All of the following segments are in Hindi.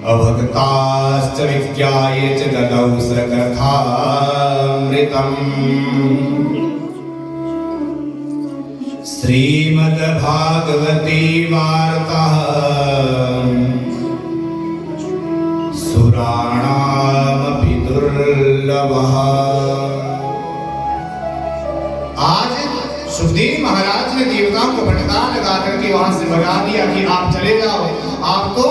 अभक्ताश्च विज्ञाय च ददौ सकथामृतम् श्रीमद्भागवती वार्ता सुराणामपि दुर्लभः। आज सुखदेव महाराज ने देवताओं को भटका लगा करके वहां से भगा दिया कि आप चले जाओ, आप तो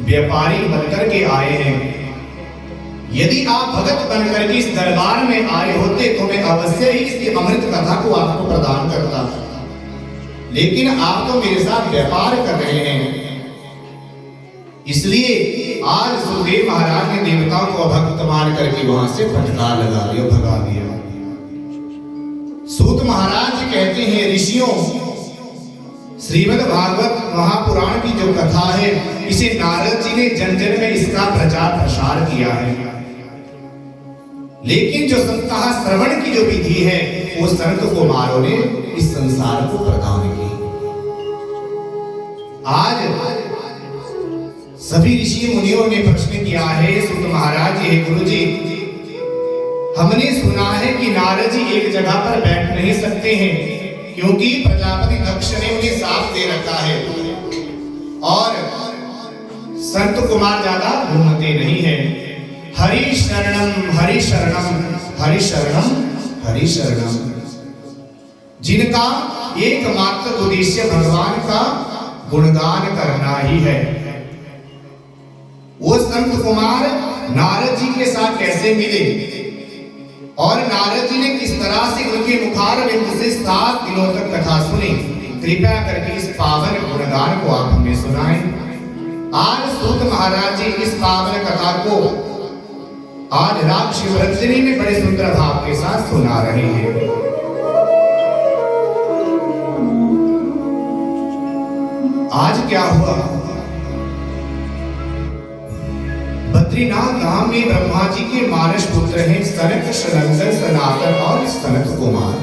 व्यापारी बनकर के आए हैं। यदि आप भगत बनकर के इस दरबार में आए होते तो मैं अवश्य ही इस अमृत कथा को आपको प्रदान करता, लेकिन आप तो मेरे साथ व्यापार कर रहे हैं। इसलिए आज सुखदेव महाराज ने देवताओं को अभक्त मान करके वहां से भटका लगा दिया, भगा दिया। सूत महाराज कहते हैं, ऋषियों, श्रीमद् भागवत महापुराण की जो कथा है, इसे नारद जी ने जन जन में इसका प्रचार प्रसार किया है, लेकिन जो सप्ताह श्रवण की जो विधि है वो संत कुमारों ने इस संसार को प्रदान की। आज सभी ऋषि मुनियों ने प्रश्न किया है, सूत महाराज, हे गुरु जी, हमने सुना है कि नारद जी एक जगह पर बैठ नहीं सकते हैं, क्योंकि प्रजापति दक्ष ने उन्हें साथ दे रखा है और संत कुमार ज्यादा घूमते नहीं है। हरि शरणम हरि शरणम हरि शरणम हरि शरणम, जिनका एकमात्र उद्देश्य भगवान का गुणगान करना ही है, वो संत कुमार नारद जी के साथ कैसे मिले और नारद जी ने किस तरह से उनके मुखारविंद से 7 दिनों तक कथा सुनी। कृपया करके इस पावन गुणगान को आप हमें सुनाएं। आज सूत महाराज जी इस पावन कथा को आज राग शिवरात्रि में बड़े सुंदर भाव के साथ सुना रहे हैं। आज क्या हुआ? बद्रीनाथ धाम में ब्रह्मा जी के मानस पुत्र हैं सनक, सनंदन, सनातन और सनत कुमार।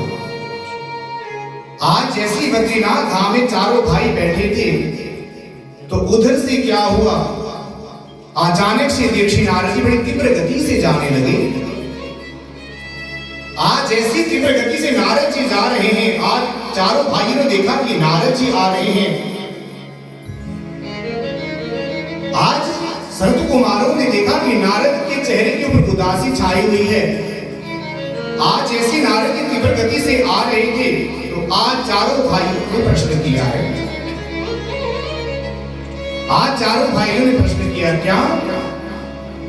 आज जैसे बद्रीनाथ धाम में चारों भाई बैठे थे तो उधर से क्या हुआ, अचानक से देवऋषि नारद जी बड़ी तीव्र गति से जाने लगे। आज जैसी तीव्र गति से नारद जी जा रहे हैं, आज चारों भाइयों ने देखा कि नारद जी आ रहे हैं। आज संत कुमारों ने देखा कि नारद के चेहरे के ऊपर उदासी छाई हुई है। आज जैसे नारद जी तीव्र गति से आ रहे थे तो आज चारों भाइयों ने प्रश्न किया है। आज चारों भाइयों ने प्रश्न किया, क्या?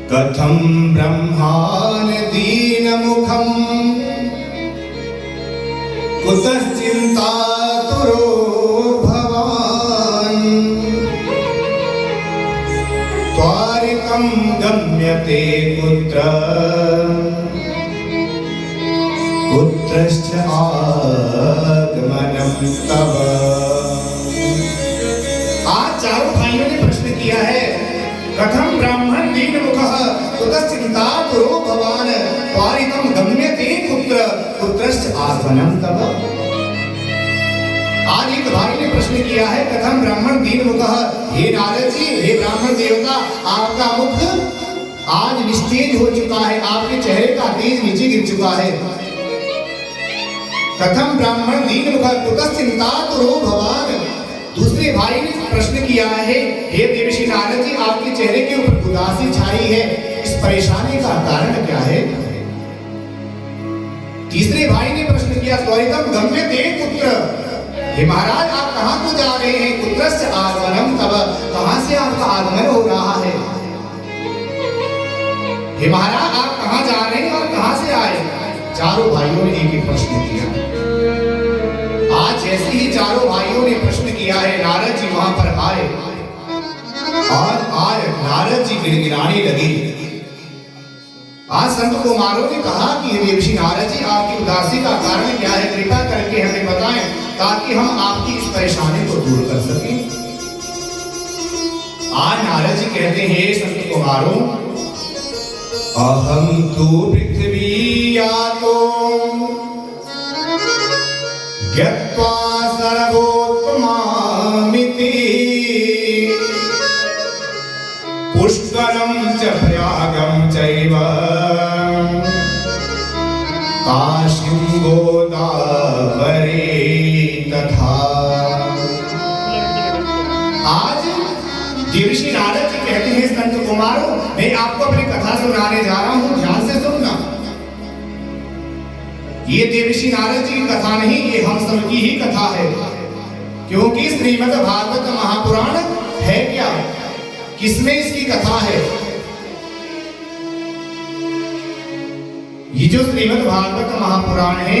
कथम ब्रह्मान दीन मुखम कुतश्चिंतातुरो भवान त्वारितं गम्यते कुत्र कुत्रश्च आगमनं तव। आज चारों भाइयों ने प्रश्न किया है, कथम ब्राह्मण दीन मुखः कुतश्चिंतातुरो भवान त्वारितं गम्यते कुत्र कुत्रश्च आगमनं तव। आज एक भाई ने प्रश्न किया है, कथम ब्राह्मण दीन मुखः, हे नारद जी, हे ब्राह्मण देवता, आपका मुख आज निस्तेज हो चुका है, आपके चेहरे का तेज नीचे गिर चुका है। कथम ब्राह्मण दीन मुखः कुतश्चिंतातुरो भवान। दूसरे भाई ने प्रश्न किया है, हे देवर्षि नारद जी, आपके चेहरे के ऊपर उदासी छाई है, इस परेशानी का कारण क्या है? तीसरे भाई ने प्रश्न किया, त्वरितं गम्यते कुत्र, हे महाराज आप कहां को जा रहे हैं? कुत्रश्च आगमनं तव, कहां से आपका आगमन हो रहा है? हे महाराज आप कहां जा रहे हैं और कहां से आए? चारों भाइयों ने एक ही प्रश्न किया। आज जैसे ही चारों भाइयों ने प्रश्न किया है, नारद जी वहां पर आए और आज नारद जी गिड़गिड़ाने लगे। आज संत कुमारों ने कहा कि देवर्षि नारद जी, आपकी उदासी का कारण क्या है? कृपा करके हमें बताएं ताकि हम आपकी इस परेशानी को दूर कर सकें। आज नारद जी कहते हैं, संत कुमारों, अहम तु पृथ्वी यातो ज्ञत्वा सर्वोत्तमामिति पुष्करम च प्रयागम चैव काशीं गोदावरी तथा। आज देवर्षि नारद जी कहते हैं संत कुमारों, मैं आपको अपनी कथा सुनाने जा रहा हूं, ध्यान से सुनना। ये देवर्षि नारद जी की कथा नहीं, ये हम सब की ही कथा है। क्योंकि श्रीमद् भागवत महापुराण है क्या, किसमें इसकी कथा है? ये जो श्रीमद् भागवत महापुराण है,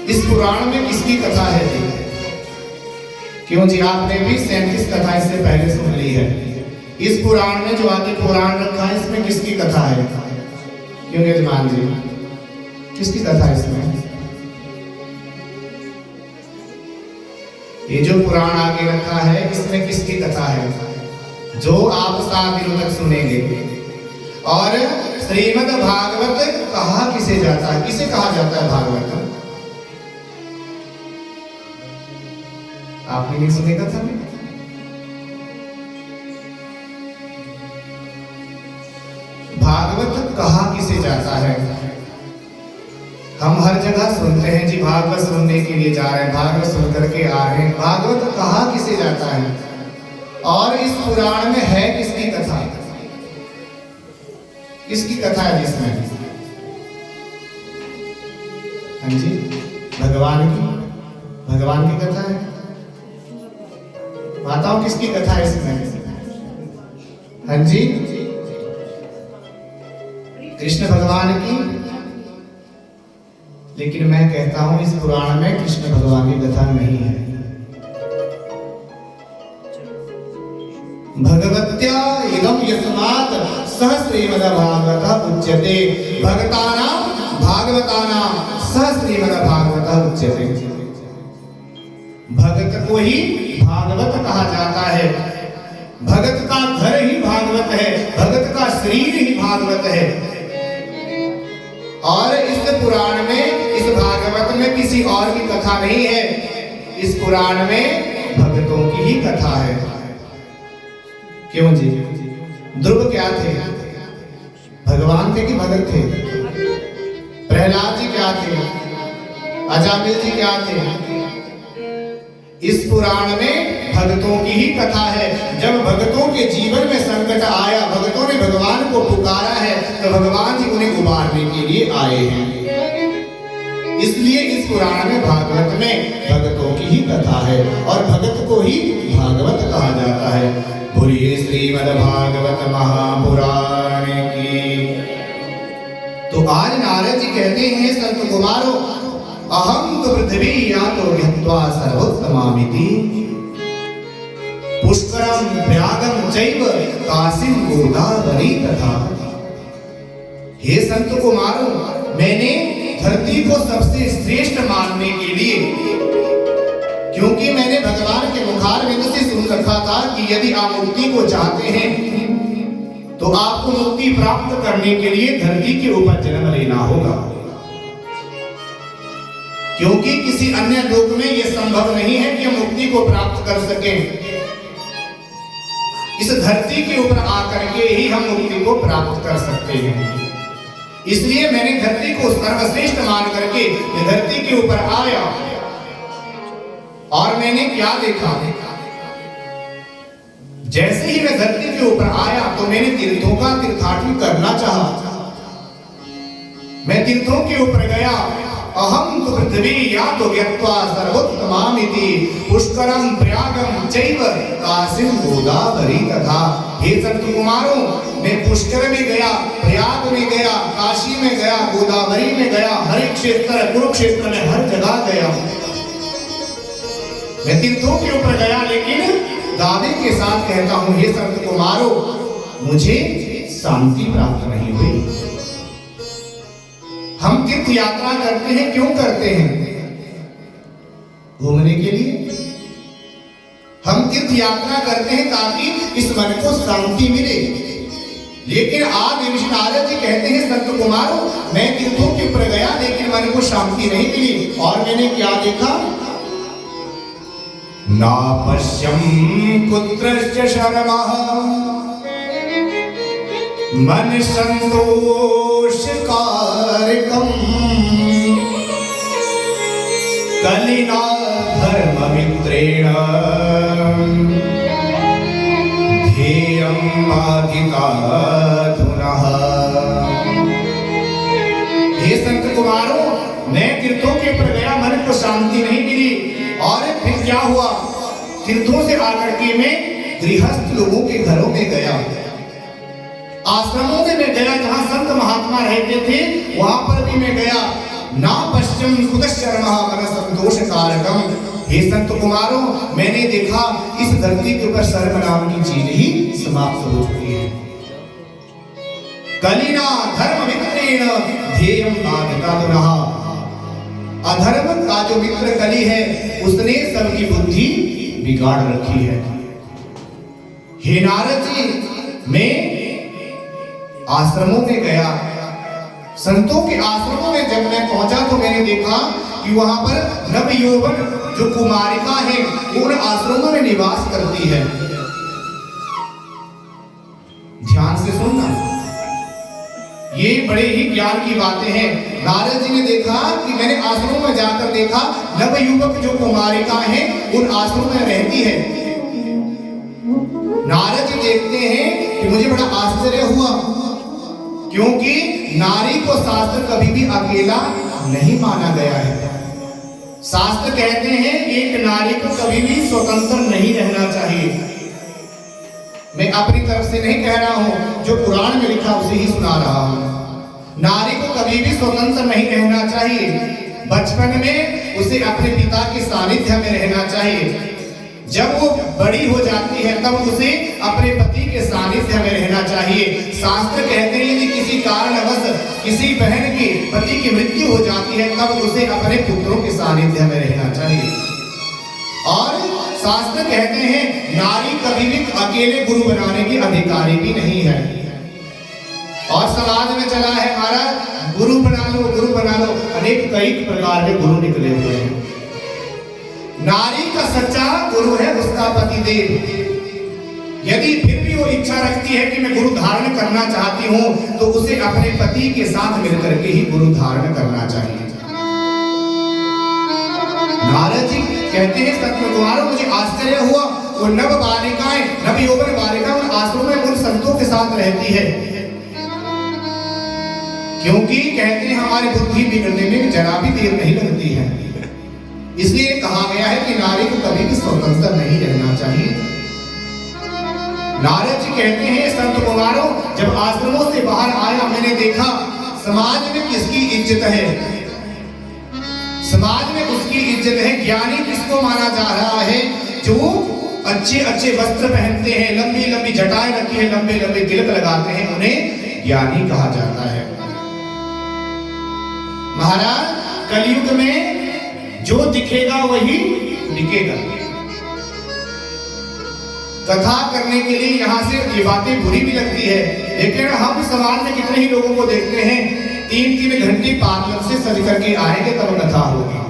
इस पुराण में किसकी कथा है जी? क्यों जी, आपने भी 37 कथा इससे पहले सुन ली है। इस पुराण में जो आगे पुराण रखा है, इसमें किसकी कथा है? क्यों यजमान जी, किसकी कथा है इसमें? ये जो पुराण आगे रखा है, इसमें किसकी कथा है? जो आप 7 दिनों तक सुनेंगे। और श्रीमद् भागवत कहा किसे जाता है, किसे कहा जाता है भागवत? आपने नहीं सुनेगा था? भागवत कहा किसे जाता है? हम हर जगह सुनते हैं जी, भागवत सुनने के लिए जा रहे हैं, भागवत सुन करके आ रहे हैं। भागवत कहा किसे जाता है? और इस पुराण में है किसकी कथा? किसकी कथा है जिसमें? हाँ जी, भगवान की कथा है। बताओ किसकी कथा है इसमें? हाँ जी, कृष्ण भगवान की। लेकिन मैं कहता हूं इस पुराण में कृष्ण भगवान की कथा नहीं है। भगवत्या इदं यस्मात् सह श्रीमद्भागवतः उच्यते, भगतानां भागवतानां सह श्रीमद्भागवतः उच्यते। भगत को ही भागवत कहा जाता है। भगत का घर ही भागवत है, भगत का शरीर ही भागवत है। और इस पुराण में, इस भागवत में किसी और की कथा नहीं है। इस पुराण में भगतों की ही कथा है। क्यों जी? ध्रुव क्या थे? भगवान थे कि भगत थे? प्रहलाद जी क्या थे? अजामिल जी क्या थे? इस पुराण में भक्तों की ही कथा है। जब भक्तों के जीवन में संकट आया, भक्तों ने भगवान को पुकारा है, तो भगवान जी उन्हें उबारने के लिए आए हैं। इसलिए इस पुराण में, भागवत में भक्तों की ही कथा है और भगत को ही भागवत कहा जाता है। बोलिए श्रीमद् भागवत महापुराण की। तो आज नारद जी कहते हैं संत कुमारों, अहम तो पृथ्वी यातो यत्वा सर्वोत्तमामिति, पुष्करम प्रयागम चैव काशीं गोदावरी तथा। हे संत कुमारों, मैंने धरती को सबसे श्रेष्ठ मानने के लिए, क्योंकि मैंने भगवान के मुखारविंद से सुन रखा था कि यदि आप मुक्ति को चाहते हैं तो आपको मुक्ति प्राप्त करने के लिए धरती के ऊपर जन्म लेना होगा। क्योंकि किसी अन्य लोक में यह संभव नहीं है कि हम मुक्ति को प्राप्त कर सकें। इस धरती के ऊपर आकर के ही हम मुक्ति को प्राप्त कर सकते हैं। इसलिए मैंने धरती को सर्वश्रेष्ठ मान करके धरती के ऊपर आया और मैंने क्या देखा? जैसे ही मैं धरती के ऊपर आया तो मैंने तीर्थों का तीर्थाटन करना चाहा। मैं तीर्थों के ऊपर गया। अहम तो पृथ्वी यातो यत्वा सर्वोत्तमामिति, पुष्करम प्रयागम चैव काशीं गोदावरी तथा। हे संत कुमारों, मैं पुष्कर में गया, प्रयाग में गया, काशी में गया, गोदावरी में गया, हर क्षेत्र, कुरुक्षेत्र में हर जगह गया। मैं तीर्थों के ऊपर गया, लेकिन दावे के साथ कहता हूं, हे संत कुमारों, मुझे शांति प्राप्त नहीं हुई। हम तीर्थ यात्रा करते हैं, क्यों करते हैं? घूमने के लिए। हम तीर्थ यात्रा करते हैं ताकि इस मन को शांति मिले। लेकिन आज देवर्षि नारद जी कहते हैं, संत कुमारों, मैं तीर्थों के ऊपर गया लेकिन मन को शांति नहीं मिली। और मैंने क्या देखा? नापश्यं कुत्रश्च शर्मः मन संतोष कारकम कलिना धर्म मित्रेण ध्येयं बाधिकाधुनः। हे संत कुमारों, मैं तीर्थों के पर गया, मन को शांति नहीं मिली। और फिर क्या हुआ? तीर्थों से आकर के मैं गृहस्थ लोगों के घरों में गया, आश्रमों में मैं गया, जहां संत महात्मा रहते थे वहां पर भी मैं गया। ना पश्चिम कुतशर्मा मन संतोष कारकम। हे संत कुमारों, मैंने देखा इस धरती के ऊपर शर्म नाम की चीज ही समाप्त हो चुकी है। कलिना धर्म मित्रेण ध्येयं बाधिकाधुनः। अधर्म का जो मित्र कली है उसने सबकी बुद्धि बिगाड़ रखी है। हे नारद जी, मैं आश्रमों में गया, संतों के आश्रमों में जब मैं पहुंचा तो मैंने देखा कि वहां पर नव यौवन जो कुमारिका है उन आश्रमों में निवास करती है। ध्यान से सुनना, ये बड़े ही ज्ञान की बातें हैं। नारद जी ने देखा कि मैंने आश्रमों में जाकर देखा नव युवक जो कुमारिका है उन आश्रमों में रहती है। नारद जी देखते हैं कि मुझे बड़ा आश्चर्य हुआ, क्योंकि नारी को शास्त्र कभी भी अकेला नहीं माना गया है। शास्त्र कहते हैं एक नारी को कभी भी स्वतंत्र नहीं रहना चाहिए। मैं अपनी तरफ से नहीं कह रहा हूं, जो पुराण में लिखा उसे ही सुना रहा हूं। नारी को कभी भी स्वतंत्र नहीं रहना चाहिए। बचपन में उसे अपने पिता के सानिध्य में रहना चाहिए। जब वो बड़ी हो जाती है तब उसे अपने पति के सानिध्य में रहना चाहिए। शास्त्र कहते हैं यदि किसी कारणवश किसी बहन की पति की मृत्यु हो जाती है तब उसे अपने पुत्रों के सानिध्य में रहना चाहिए। और शास्त्र कहते हैं नारी कभी भी अकेले गुरु बनाने की अधिकारी भी नहीं है। और समाज में चला है हमारा गुरु बना लो, गुरु बना लो, अनेक कई प्रकार के गुरु निकले हुए हैं। नारी का सच्चा गुरु है उसका पतिदेव। यदि फिर भी वो इच्छा रखती है कि मैं गुरु धारण करना चाहती हूं तो उसे अपने पति के साथ मिलकर के ही गुरु धारण करना चाहिए। नारद जी कहते हैं संत कुमारों, मुझे आश्चर्य हुआ, वो नव बालिकाएं, नव यौवन बालिका उन आश्रमों में उन संतों के साथ रहती है, क्योंकि कहते हैं हमारी बुद्धि बिगड़ने में जरा भी देर नहीं लगती है। इसलिए कहा गया है कि नारी को कभी भी स्वतंत्र नहीं रहना चाहिए। नारद जी कहते हैं संत कुमारों, जब आश्रमों से बाहर आया मैंने देखा समाज में किसकी इज्जत है, समाज में उसकी इज्जत है। ज्ञानी किसको माना जा रहा है? जो अच्छे अच्छे वस्त्र पहनते हैं, लंबी लंबी जटाएं रखी है, लंबे लंबे तिलक लगाते हैं, उन्हें ज्ञानी कहा जाता है। महाराज, कलयुग में जो दिखेगा वही बिकेगा। कथा करने के लिए यहाँ से ये बातें बुरी भी लगती है, लेकिन हम समाज में कितने ही लोगों को देखते हैं 3-3 घंटे पार्लर से सज करके आएंगे तब कथा होगी।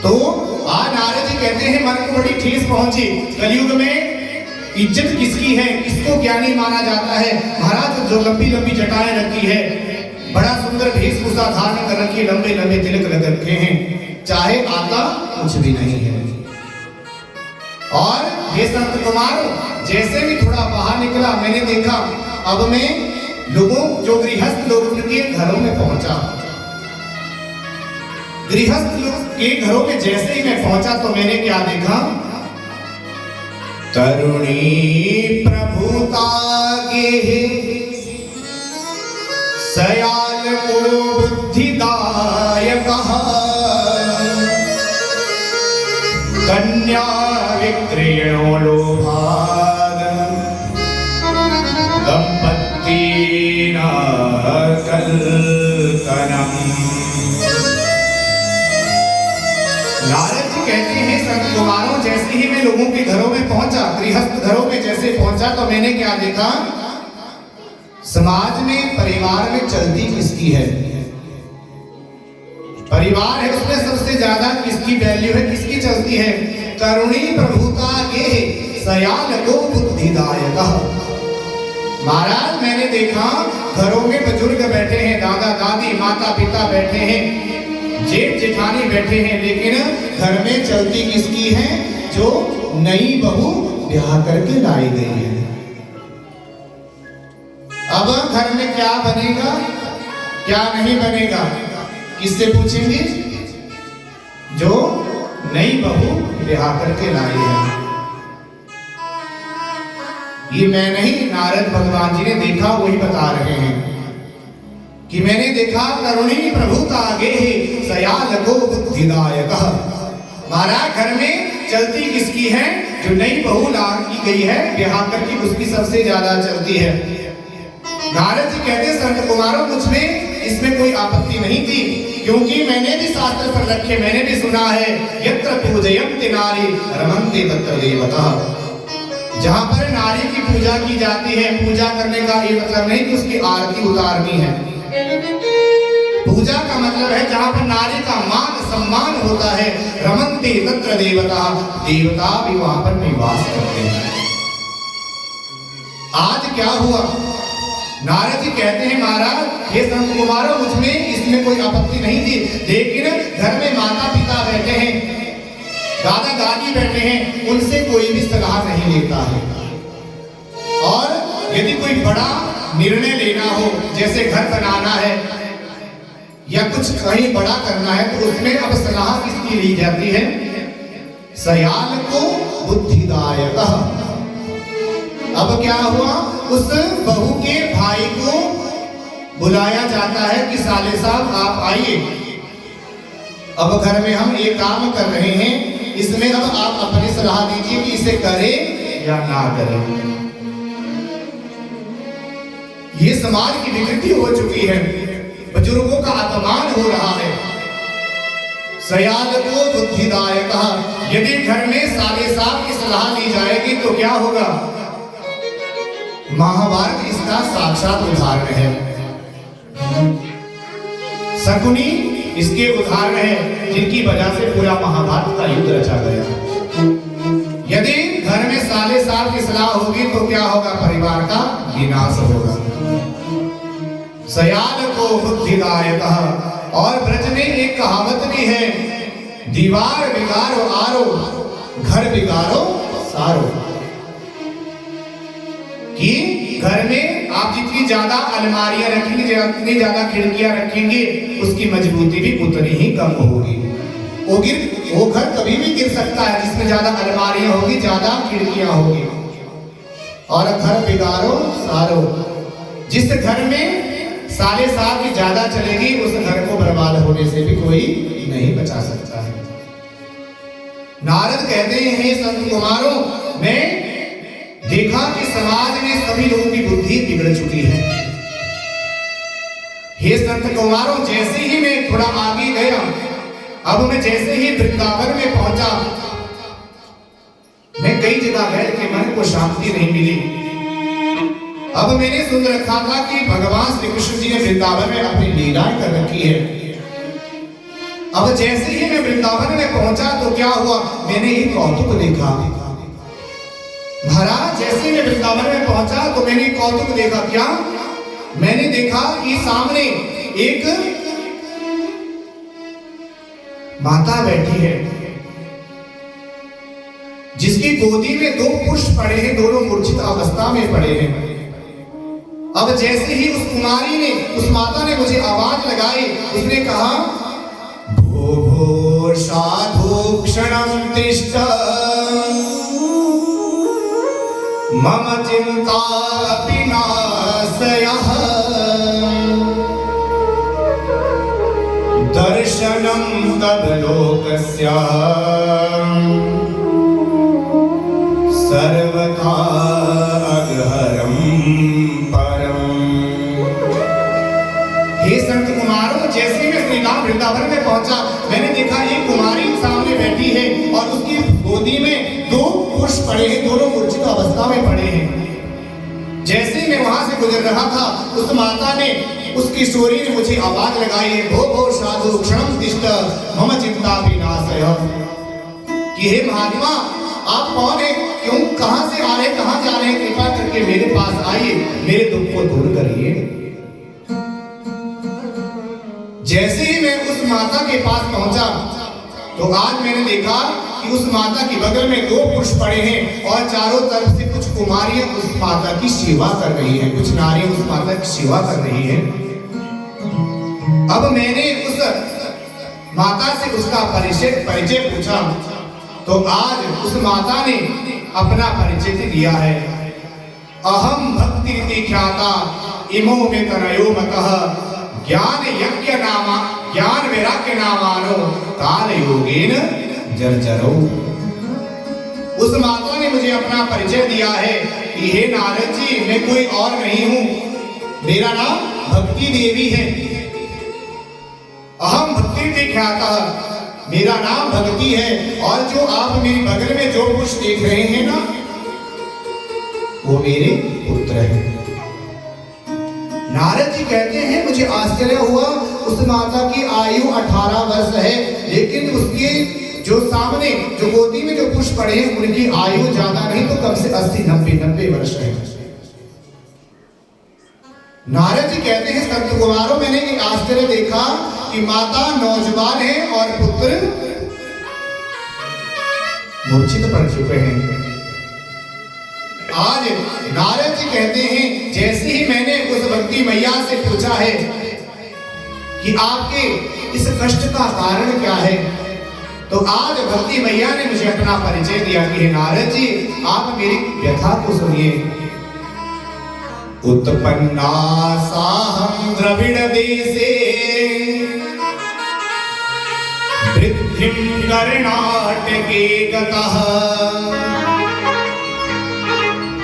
तो आज नारद जी कहते हैं मन को बड़ी ठेस पहुंची। कलयुग में इज्जत किसकी है, किसको ज्ञानी माना जाता है? महाराज, जो लंबी लंबी जटाएं रखी है, बड़ा सुंदर वेशभूषा धारण कर रखी, लंबे लंबे तिलक लग रखे हैं, चाहे आता कुछ भी नहीं है। और ये संत कुमार जैसे भी थोड़ा बाहर निकला मैंने देखा, अब मैं लोगों जो गृहस्थ लोग उनके घरों में पहुंचा। गृहस्थ लोग के घरों में जैसे ही मैं पहुंचा तो मैंने क्या देखा? तरुणी प्रभुता गेहे सयाल को बुद्धिदायक कन्या विक्रयणो लोभाद दंपत्तिना कल्कनम। नारद जी कहते हैं संत कुमारों, जैसे ही मैं लोगों के घरों में पहुंचा, गृहस्थ घरों में जैसे पहुंचा तो मैंने क्या देखा? समाज में परिवार में चलती किसकी है? परिवार है उसमें सबसे ज्यादा किसकी वैल्यू है, किसकी चलती है? करुणी प्रभुता के सयान को बुद्धिदायक। महाराज मैंने देखा घरों में बुजुर्ग बैठे हैं, दादा दादी माता पिता बैठे हैं, जेठ जेठानी बैठे हैं, लेकिन घर में चलती किसकी है? जो नई बहू ब्याह करके लाई गई है। अब घर में क्या बनेगा क्या नहीं बनेगा, किससे पूछेंगे? जो नई बहू ब्याह करके लाई है। ये मैं नहीं, नारद भगवान जी ने देखा वही बता रहे हैं कि मैंने देखा करुणी प्रभु का आगे ही सयाल को बुद्धिदायक। महाराज घर में चलती किसकी है? जो नई बहू लाई गई है ब्याह करके, उसकी सबसे ज्यादा चलती है। नारद जी कहते संत कुमारों मुझमें इसमें कोई आपत्ति नहीं थी, क्योंकि मैंने भी शास्त्र पर रखे, मैंने भी सुना है यत्र पूजयन्ति नारी रमन्ते तत्र देवता। जहां पर नारी की पूजा की जाती है, पूजा करने का ये मतलब नहीं कि उसकी आरती उतारनी है। पूजा का मतलब है जहां पर नारी का मान सम्मान होता है। रमन्ते तत्र देवता, देवता भी वहां पर निवास करते हैं। आज क्या हुआ? नारद जी कहते हैं महाराज ये संत कुमारों मुझमें इसमें कोई आपत्ति नहीं थी, लेकिन घर में माता पिता बैठे हैं, दादा दादी बैठे हैं, उनसे कोई भी सलाह नहीं लेता है। और यदि कोई बड़ा निर्णय लेना हो, जैसे घर बनाना है या कुछ कहीं बड़ा करना है, तो उसमें अब सलाह किसकी ली जाती है? सयाल को बुद्धिदायक। अब क्या हुआ? उस बहू के भाई को बुलाया जाता है कि साले साहब आप आइए, अब घर में हम एक काम कर रहे हैं, इसमें अब आप अपनी सलाह दीजिए कि इसे करें या ना करें। ये समाज की विकृति हो चुकी है, बुजुर्गों का अपमान हो रहा है। सयाल को बुद्धिदायक। यदि घर में साले साहब की सलाह ली जाएगी तो क्या होगा? महाभारत इसका साक्षात उदाहरण है। शकुनी इसके उदाहरण है, जिनकी वजह से पूरा महाभारत का युद्ध रचा गया। यदि घर में साले साहब की सलाह होगी तो क्या होगा? परिवार का विनाश होगा। सयाल को बुद्धिदायक। और ब्रज में एक कहावत भी है, दीवार बिगाड़ो आरो, घर बिगाड़ो सारो। कि घर में आप जितनी ज्यादा अलमारियां रखेंगे, जितनी ज्यादा खिड़कियां रखेंगे, उसकी मजबूती भी उतनी ही कम होगी। वो घर कभी भी गिर सकता है जिसमें ज्यादा अलमारियां होगी, ज्यादा खिड़कियां होगी। और घर बिगाड़ो सारो, जिस घर में साले साहब की ज्यादा चलेगी, उस घर को बर्बाद होने से भी कोई नहीं बचा सकता है। नारद कहते हैं संत कुमारों, मैं देखा कि समाज में सभी लोगों की बुद्धि बिगड़ चुकी है। हे संत कुमारों, जैसे ही मैं थोड़ा आगे गया, अब मैं जैसे ही वृंदावन में पहुंचा, मैं कई जगह गए कि मन को शांति नहीं मिली। अब मैंने सुन रखा था कि भगवान श्री कृष्ण जी ने वृंदावन में अपनी लीलाएं कर रखी है। अब जैसे ही मैं वृंदावन में पहुंचा तो क्या हुआ? मैंने एक कौतुक देखा। महाराज जैसे मैं वृंदावन में पहुंचा तो मैंने कौतुक देखा। क्या? मैंने देखा कि सामने एक माता बैठी है, जिसकी गोदी में दो पुष्प पड़े हैं, दोनों मूर्छित अवस्था में पड़े हैं। अब जैसे ही उस कुमारी ने, उस माता ने मुझे आवाज लगाई, उसने कहा, भो भो साधु क्षणं तिष्ठ मम चिंता विनाशयः दर्शनं तव लोकस्य सर्वथा अग्रहरं परम। हे संत कुमारों, जैसे मैं श्री राम वृंदावन में पहुंचा, मैंने देखा एक कुमारी सामने बैठी है और उसकी गोदी में दो पुष्प पड़े हैं, दोनों मूर्छित अवस्था में पड़े हैं। जैसे मैं वहां से गुजर रहा था, उस माता ने, उस किशोरी ने मुझे आवाज लगाई है, भो भो साधु क्षणं तिष्ठ मम चिंता विनाशयः। कि हे महात्मा, आप कौन है? क्यों, कहां से आ रहे, कहां जा रहे हैं? कृपा करके मेरे पास आइए मेरे दुख को दूर करिए। जैसे ही मैं उस माता के पास पहुंचा तो आज मैंने देखा कि उस माता की बगल में 2 पुरुष पड़े हैं और चारों तरफ से कुछ कुमारियां उस माता की सेवा कर रही हैं, कुछ नारियां उस माता की सेवा कर रही हैं। अब मैंने उस माता से उसका परिचय पूछा तो आज उस माता ने अपना परिचय दिया है। अहम भक्ति रीति ख्याता इमो में तनयो मतः ज्ञान यज्ञ नामा ज्ञान वैराग्य नामानो काल योगेन जर्जरो। उस माता ने मुझे अपना परिचय दिया है कि हे नारद जी, मैं कोई और नहीं हूं, मेरा नाम भक्ति देवी है। अहम भक्ति रीति ख्याता, मेरा नाम भक्ति है। और जो आप मेरी बगल में जो पुरुष देख रहे हैं ना, वो मेरे पुत्र हैं। नारद जी कहते हैं मुझे आश्चर्य हुआ, उस माता की आयु 18 वर्ष है, लेकिन उसके जो सामने जो गोदी में जो पुरुष पड़े हैं उनकी आयु ज्यादा नहीं तो कम से 80-90 वर्ष है। नारद जी कहते हैं संत कुमारों, मैंने एक आश्चर्य देखा कि माता नौजवान है और पुत्र मूर्छित पड़ चुके हैं। आज नारद जी कहते हैं जैसे ही मैंने उस भक्ति मैया से पूछा है कि आपके इस कष्ट का कारण क्या है, तो आज भक्ति मैया ने मुझे अपना परिचय दिया कि नारद जी, आप मेरी व्यथा को सुनिए। उत्पन्ना साहं द्रविड़ देशे वृद्धिं कर्णाटके गतः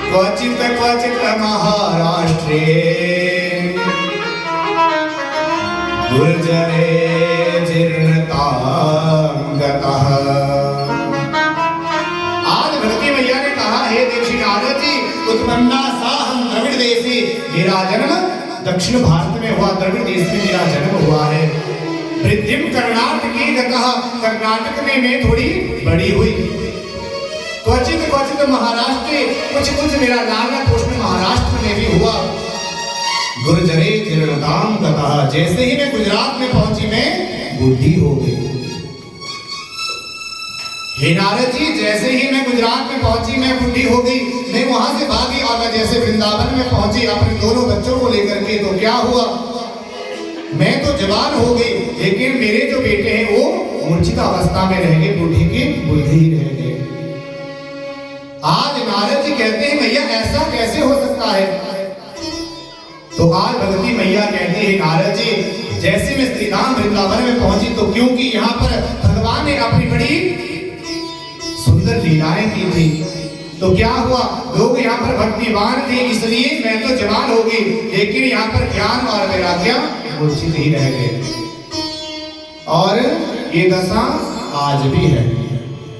क्वचित क्वचित महाराष्ट्रे गुर्जरे जीर्णतां गतः। आज भक्ति मैया ने कहा, हे देवी नारद जी, उत्पन्ना साहं द्रविड़ देशे, मेरा जन्म दक्षिण भारत में हुआ, द्रविड़ देश में मेरा जन्म हुआ है। वृद्धिम कर्णाटके गतः, कर्नाटक में मैं थोड़ी बड़ी हुई। क्वचित क्वचित महाराष्ट्र, कुछ मेरा लालन पोषण महाराष्ट्र में भी हुआ। गुर्जरे जीर्णतां गतः, जैसे ही मैं गुजरात में पहुंची मैं बुढ़ी हो गई। हे नारद जी, जैसे ही मैं गुजरात में पहुंची मैं बुढ़ी हो गई। मैं वहां से भागी और मैं जैसे वृंदावन में पहुंची अपने दोनों बच्चों को लेकर के, तो क्या हुआ, मैं तो जवान हो गई, लेकिन मेरे जो बेटे हैं वो मूर्छित अवस्था में रह गए, बूढ़ी के बूढ़े ही रह गए। आज नारद जी कहते हैं मैया ऐसा कैसे हो सकता है? तो आज भगवती मैया कहती है नारद जी, जैसे मैं श्री धाम वृंदावन में पहुंची तो क्योंकि यहाँ पर भगवान ने अपनी बड़ी सुंदर लीलाएं की थी, तो क्या हुआ, लोग यहाँ पर भक्तिवान थे इसलिए मैं तो जवान हो गई, लेकिन यहाँ पर ज्ञान और वैराग्य मूर्छित ही रह गए। और ये दशा आज भी है।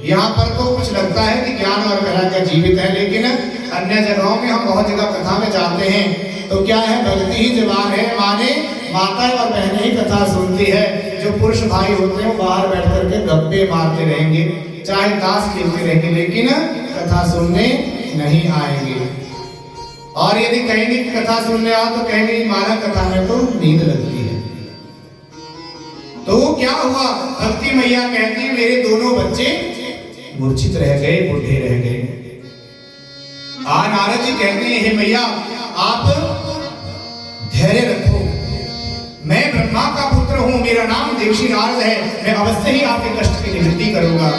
यहाँ पर तो कुछ लगता है कि ज्ञान और वैराग्य जीवित है, लेकिन अन्य जगहों में हम बहुत जगह कथा में जाते हैं तो क्या है, भक्ति ही जवान है, माने माता और बहनें ही कथा सुनती है। जो पुरुष भाई होते हैं वो बाहर बैठ करके गप्पे मारते रहेंगे, चाहे ताश खेलते रहेंगे, लेकिन कथा सुनने नहीं आएंगे। और यदि कहेंगे कथा सुनने आओ तो कहेंगे मारा कथा में तो नींद लगती है। तो क्या हुआ, भक्ति मैया कहती है मेरे दोनों बच्चे मूर्छित रह गए, बूढ़े रह गए। नारद जी कहते हैं हे मैया आप धैर्य रखो, मैं ब्रह्मा का पुत्र हूं, मेरा नाम देवशी नारद है, मैं अवश्य ही आपके कष्ट की निवृत्ति करूंगा।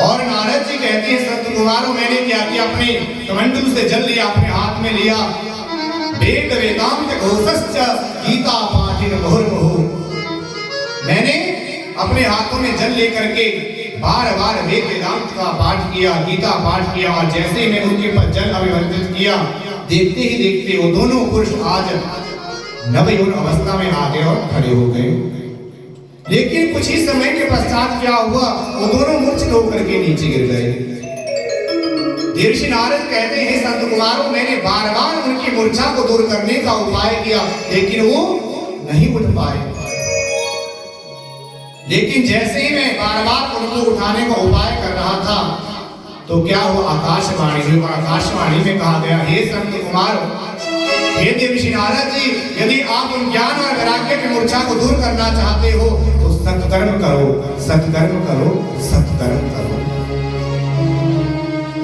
और नारद जी कहते हैं सत्य कुमारों, मैंने क्या किया, अपने कमंडलू से जल लिया, अपने हाथ में लिया, वेद वेदांत घोषश्च गीता पाठिन मुहुर्मुहुः, मैंने अपने हाथों में जल लेकर के बार बार वेद वेदांत का पाठ किया, गीता पाठ किया, और जैसे ही मैं उनके पर जल अभिवंदित किया, देखते ही देखते वो दोनों पुरुष आज नवयौवन अवस्था में आ गए और खड़े हो गए। लेकिन कुछ ही समय के पश्चात क्या हुआ, वो दोनों मूर्छित होकर के नीचे गिर गए। देवर्षि नारद कहते हैं संत कुमारों, मैंने बार बार उनकी मूर्छा को दूर करने का उपाय किया, लेकिन वो नहीं उठ पाए। लेकिन जैसे ही मैं बार बार उनको उठाने का उपाय कर रहा था, तो क्या हुआ, आकाशवाणी हुई और आकाशवाणी में कहा गया, हे संत कुमार, हे देवर्षि नारद जी, यदि आप उन ज्ञान और वैराग्य की मूर्छा को दूर करना चाहते हो तो सत्कर्म करो, सत्कर्म करो, सत्कर्म करो।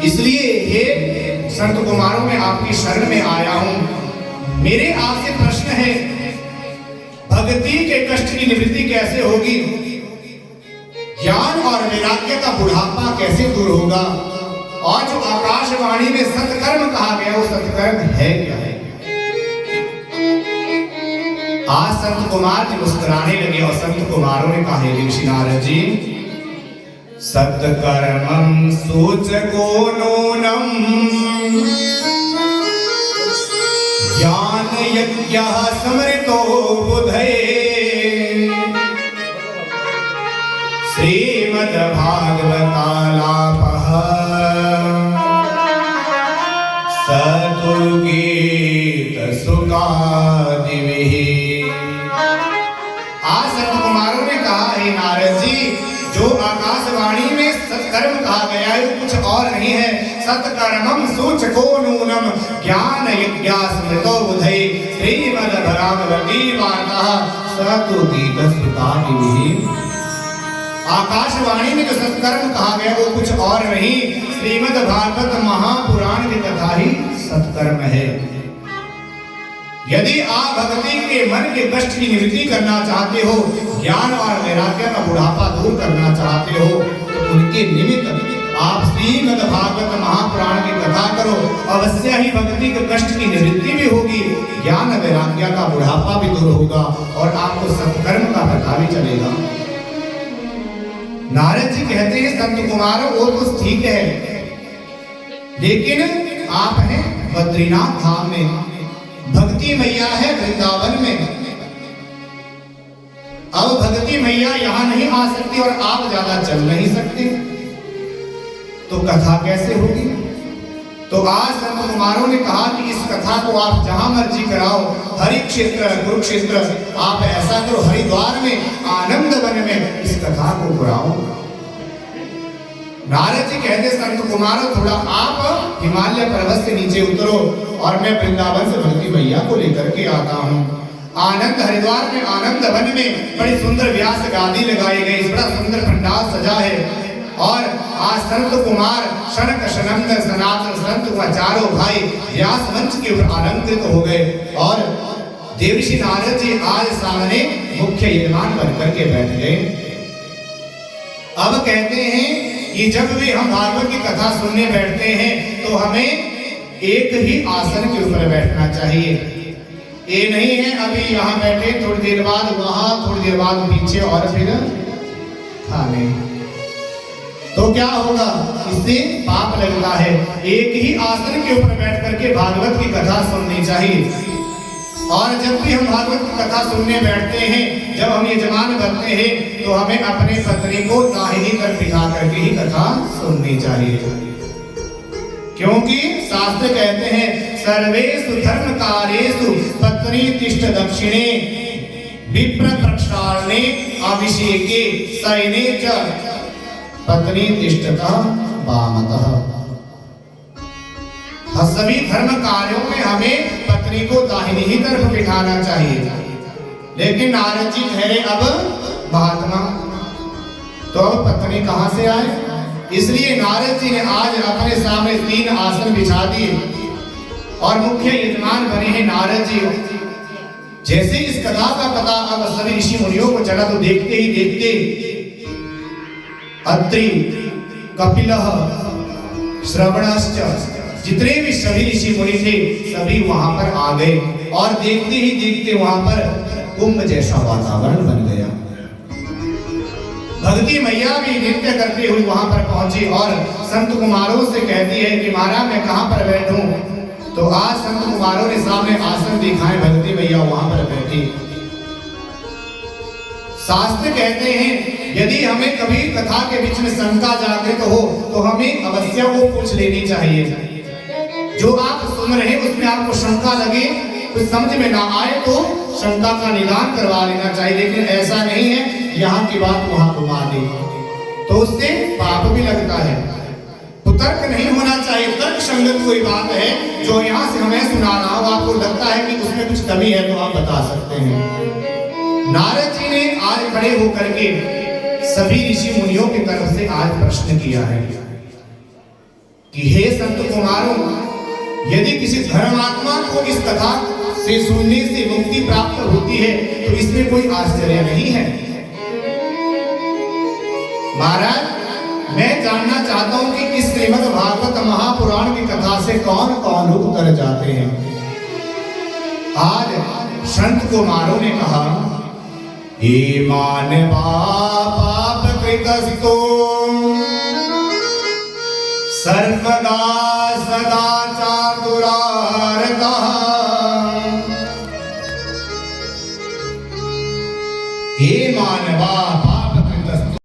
इसलिए हे संत कुमारों, मैं आपकी शरण में आया हूं। मेरे आपसे प्रश्न है, भक्ति के कष्ट की निवृत्ति कैसे होगी? ज्ञान और वैराग्य का बुढ़ापा कैसे दूर होगा? और जो आकाशवाणी में सत्कर्म कहा गया, वो सत्कर्म है क्या है? आज संत कुमार जी मुस्कुराने लगे और संत कुमारों ने कहा, हे ऋषि नारद जी, सत्कर्मं सूचको नूनम ज्ञान यज्ञः समृतो बुधये श्रीमद् भागवतालापः सतुगीत सुखादिभिः। आज संत कुमारों ने कहा, हे नारद जी, जो आकाशवाणी में सत्कर्म कहा गया है वो कुछ और नहीं है। सत्कर्मं सूचको नूनम ज्ञान यज्ञा स्मृतो बुधये श्रीमद् भागवती वार्ता सतुगीत सुखादिभिः। आकाशवाणी में जो सत्कर्म कहा गया वो कुछ और नहीं, श्रीमद् भागवत महापुराण की कथा ही सत्कर्म है। यदि आप भक्ति के मन के कष्ट की निवृत्ति करना चाहते हो, ज्ञान और वैराग्य का बुढ़ापा दूर करना चाहते हो, तो उनके निमित्त आप श्रीमद् भागवत महापुराण की कथा करो। अवश्य ही भक्ति के कष्ट की निवृत्ति भी होगी, ज्ञान वैराग्य का बुढ़ापा भी दूर होगा और आपको सत्कर्म का पता भी चलेगा। नारद जी कहते हैं, संत कुमार, वो तो ठीक है, लेकिन आप हैं बद्रीनाथ धाम में, भक्ति मैया है वृंदावन में। अब भक्ति मैया यहां नहीं आ सकती और आप ज्यादा चल नहीं सकते, तो कथा कैसे होगी? तो आज संत कुमारों ने कहा कि इस कथा को आप जहां मर्जी कराओ, हरि क्षेत्र, कुरुक्षेत्र, आप ऐसा करो, हरिद्वार में, आनंद वन में इस कथा को कराओ। नारद जी कहते, संत कुमारों, थोड़ा आप हिमालय पर्वत से नीचे उतरो और मैं वृंदावन से भक्ति मैया को लेकर के आता हूँ। आनंद हरिद्वार में, आनंद वन में बड़ी सुंदर व्यास गादी लगाई गई, बड़ा सुंदर पंडाल सजा है। और आज संत कुमार, शनक शनंदन सनातन संत व चारों भाई व्यास मंच के ऊपर आनंदित हो गए और देवर्षि नारद जी आज सामने मुख्य यजमान बनकर के बैठ गए। अब कहते हैं कि जब भी हम भागवत की कथा सुनने बैठते हैं तो हमें एक ही आसन के ऊपर बैठना चाहिए। ये नहीं है अभी यहाँ बैठे, थोड़ी देर बाद वहां, थोड़ी देर बाद पीछे और फिर खाने, तो क्या होगा? इससे पाप लगता है। एक ही आसन के ऊपर बैठ करके भागवत की कथा सुननी चाहिए। और जब भी हम भागवत की कथा सुनने बैठते हैं, जब हम यजमान बनते हैं, तो हमें अपने पत्नी को दाहिनी तरफ बिठा करके ही कथा सुननी चाहिए, क्योंकि शास्त्र कहते हैं, सर्वेषु धर्म कार्येषु पत्नी तिष्ठ दक्षिणे विप्र प्रक्षालने अभिषेके शयने च पत्नी तिष्ठतः वामतः। सभी धर्म कार्यों में हमें पत्नी को दाहिनी ही तरफ बिठाना चाहिए। लेकिन नारद जी ठहरे अब महात्मा, तो अब पत्नी कहां से आए? इसलिए नारद जी ने आज अपने सामने 3 आसन बिछा दिए और मुख्य यजमान बने हैं नारद जी। जैसे इस कथा का पता अब सभी ऋषि मुनियों को चला, तो देखते ही देखते अत्रि, कपिलः, श्रवणश्च, जितने भी सभी ऋषि मुनि थे सभी वहां पर आ गए और देखते ही देखते वहां पर कुंभ जैसा वातावरण बन गया। भक्ति मैया भी नृत्य करते हुए वहां पर पहुंची और संत कुमारों से कहती है कि महाराज मैं कहां पर बैठूं? तो आज संत कुमारों ने सामने आसन दिखाए, भक्ति मैया वहां पर बैठी। शास्त्र कहते हैं यदि हमें कभी कथा के बीच में शंका जागृत हो तो हमें अवश्य वो पूछ लेनी चाहिए। जो आप सुन रहे हैं उसमें आपको शंका लगे, कुछ समझ में ना आए तो शंका का निदान करवा लेना चाहिए। लेकिन ऐसा नहीं है यहाँ की बात वहां घुमा दे, तो उससे पाप भी लगता है। तर्क नहीं होना चाहिए, तर्क संगत कोई बात है जो यहाँ से हमें सुना रहा हूं, आपको लगता है कि उसमें कुछ कमी है तो आप बता सकते हैं। नारद जी ने आज खड़े होकर के सभी ऋषि मुनियों की तरफ से आज प्रश्न किया है कि हे संत कुमारों, यदि किसी धर्मात्मा को इस कथा से सुनने से मुक्ति प्राप्त होती है तो इसमें कोई आश्चर्य नहीं है। महाराज, मैं जानना चाहता हूं कि इस श्रीमद् भागवत महापुराण की कथा से कौन कौन लोग उतर जाते हैं। आज संत कुमारों ने कहा, हे मानवा पाप कृतस्तो सर्वदा सदाचार दुरारता, हे मानवा